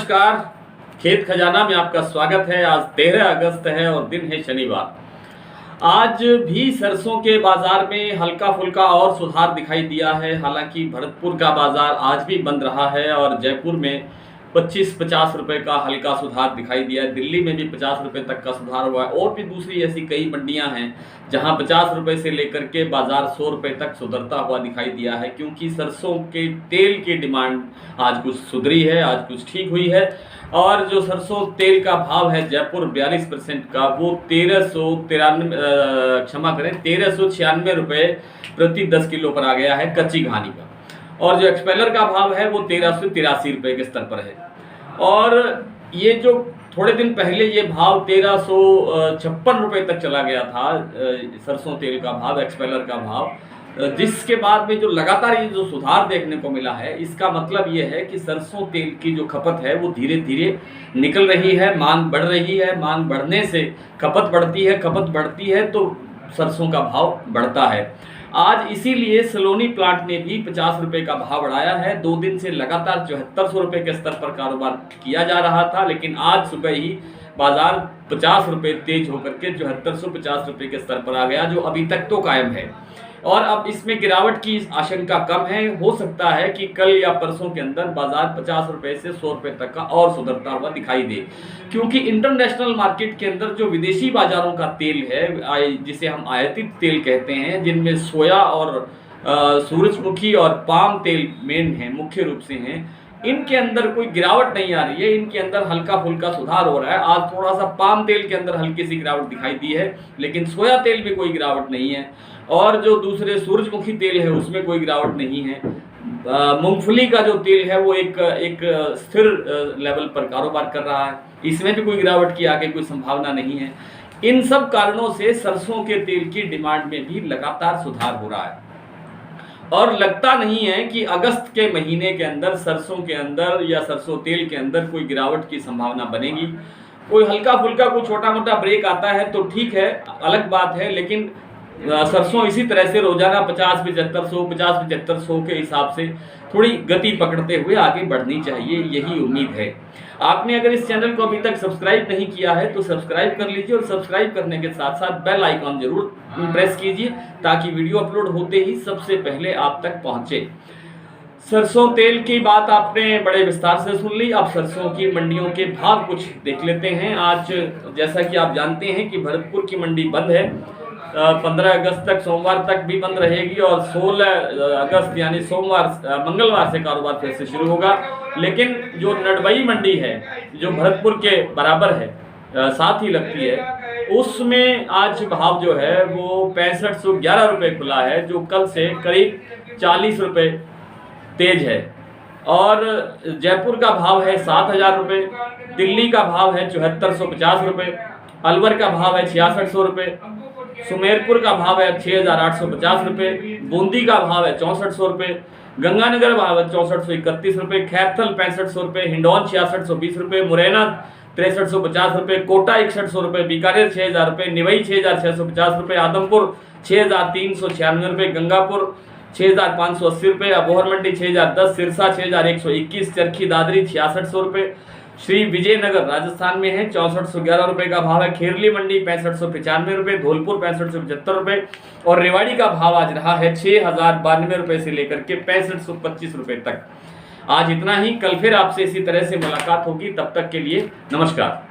नमस्कार। खेत खजाना में आपका स्वागत है। आज 13 अगस्त है और दिन है शनिवार। आज भी सरसों के बाजार में हल्का फुल्का और सुधार दिखाई दिया है। हालांकि भरतपुर का बाजार आज भी बंद रहा है और जयपुर में 25-50 रुपए का हल्का सुधार दिखाई दिया है। दिल्ली में भी 50 रुपए तक का सुधार हुआ है और भी दूसरी ऐसी कई मंडियां हैं जहां 50 रुपए से लेकर के बाजार 100 रुपए तक सुधरता हुआ दिखाई दिया है, क्योंकि सरसों के तेल की डिमांड आज कुछ सुधरी है, आज कुछ ठीक हुई है। और जो सरसों तेल का भाव है जयपुर 42% का, वो 1396 रुपए प्रति 10 किलो पर आ गया है कच्ची घानी का। और जो एक्सपेलर का भाव है वो 1383 रुपए के स्तर पर है। और ये जो थोड़े दिन पहले ये भाव 1356 रुपए तक चला गया था सरसों तेल का भाव, एक्सपेलर का भाव, जिसके बाद में जो लगातार ये जो सुधार देखने को मिला है, इसका मतलब ये है कि सरसों तेल की जो खपत है वो धीरे धीरे निकल रही है, मांग बढ़ रही है। मांग बढ़ने से खपत बढ़ती है, खपत बढ़ती है तो सरसों का भाव बढ़ता है। आज इसीलिए सलोनी प्लांट ने भी 50 रुपए का भाव बढ़ाया है। 2 दिन से लगातार 7400 रुपए के स्तर पर कारोबार किया जा रहा था, लेकिन आज सुबह ही बाजार 50 रुपए तेज होकर के 7450 रुपए के स्तर पर आ गया, जो अभी तक तो कायम है। और अब इसमें गिरावट की आशंका कम है। हो सकता है कि कल या परसों के अंदर बाजार 50 रुपए से 100 रुपए तक का और सुधरता हुआ दिखाई दे, क्योंकि इंटरनेशनल मार्केट के अंदर जो विदेशी बाजारों का तेल है, जिसे हम आयातित तेल कहते हैं, जिनमें सोया और सूरजमुखी और पाम तेल मेन है, मुख्य रूप से हैं, इनके अंदर कोई गिरावट नहीं आ रही है। इनके अंदर हल्का फुल्का सुधार हो रहा है। आज थोड़ा सा पाम तेल के अंदर हल्की सी गिरावट दिखाई दी है, लेकिन सोया तेल में कोई गिरावट नहीं है। और जो दूसरे सूरजमुखी तेल है उसमें कोई गिरावट नहीं है। मूंगफली का जो तेल है वो एक स्थिर लेवल पर कारोबार कर रहा है, इसमें भी कोई गिरावट की आगे कोई संभावना नहीं है। इन सब कारणों से सरसों के तेल की डिमांड में भी लगातार सुधार हो रहा है और लगता नहीं है कि अगस्त के महीने के अंदर सरसों के अंदर या सरसों तेल के अंदर कोई गिरावट की संभावना बनेगी। कोई हल्का फुल्का कोई छोटा मोटा ब्रेक आता है तो ठीक है, अलग बात है, लेकिन सरसों इसी तरह से रोजाना 50-75 के हिसाब से थोड़ी गति पकड़ते हुए आगे बढ़नी चाहिए, यही उम्मीद है। आपने अगर इस चैनल को अभी तक सब्सक्राइब नहीं किया है तो सब्सक्राइब कर लीजिए और सब्सक्राइब करने के साथ साथ बेल आइकॉन जरूर प्रेस कीजिए, ताकि वीडियो अपलोड होते ही सबसे पहले आप तक पहुंचे। सरसों तेल की बात आपने बड़े विस्तार से सुन ली। अब सरसों की मंडियों के भाव कुछ देख लेते हैं। आज जैसा कि आप जानते हैं कि भरतपुर की मंडी बंद है, 15 अगस्त तक, सोमवार तक भी बंद रहेगी और 16 अगस्त यानी सोमवार मंगलवार से कारोबार फिर से शुरू होगा। लेकिन जो नडबई मंडी है, जो भरतपुर के बराबर है, साथ ही लगती है, उसमें आज भाव जो है वो 6511 रुपये खुला है, जो कल से करीब 40 रुपये तेज है। और जयपुर का भाव है 7000 रुपये, दिल्ली का भाव है 7450 रुपये, अलवर का भाव है 6600 रुपये, सुमेरपुर का भाव है 6850 रुपये, बूंदी का भाव है 6400 रुपये, गंगानगर भाव है 6431 रुपये, खैरथल 6500 रुपये, हिंडौन 6620 रुपये, मुरैना 6350 रुपये, कोटा 6100 रुपये, बीकानेर 6000 रुपये, निवई 6650 रुपये, आदमपुर 6396 रुपये, गंगापुर 6580 रुपये, अबोहर मंडी 6010, सिरसा 6121, चरखी दादरी 6600 रुपये, श्री विजयनगर राजस्थान में है 6411 रुपये का भाव है, खेरली मंडी 6595 रुपये, धौलपुर 6575 रुपये और रेवाड़ी का भाव आज रहा है 6092 रुपये से लेकर के 6525 रुपये तक। आज इतना ही। कल फिर आपसे इसी तरह से मुलाकात होगी, तब तक के लिए नमस्कार।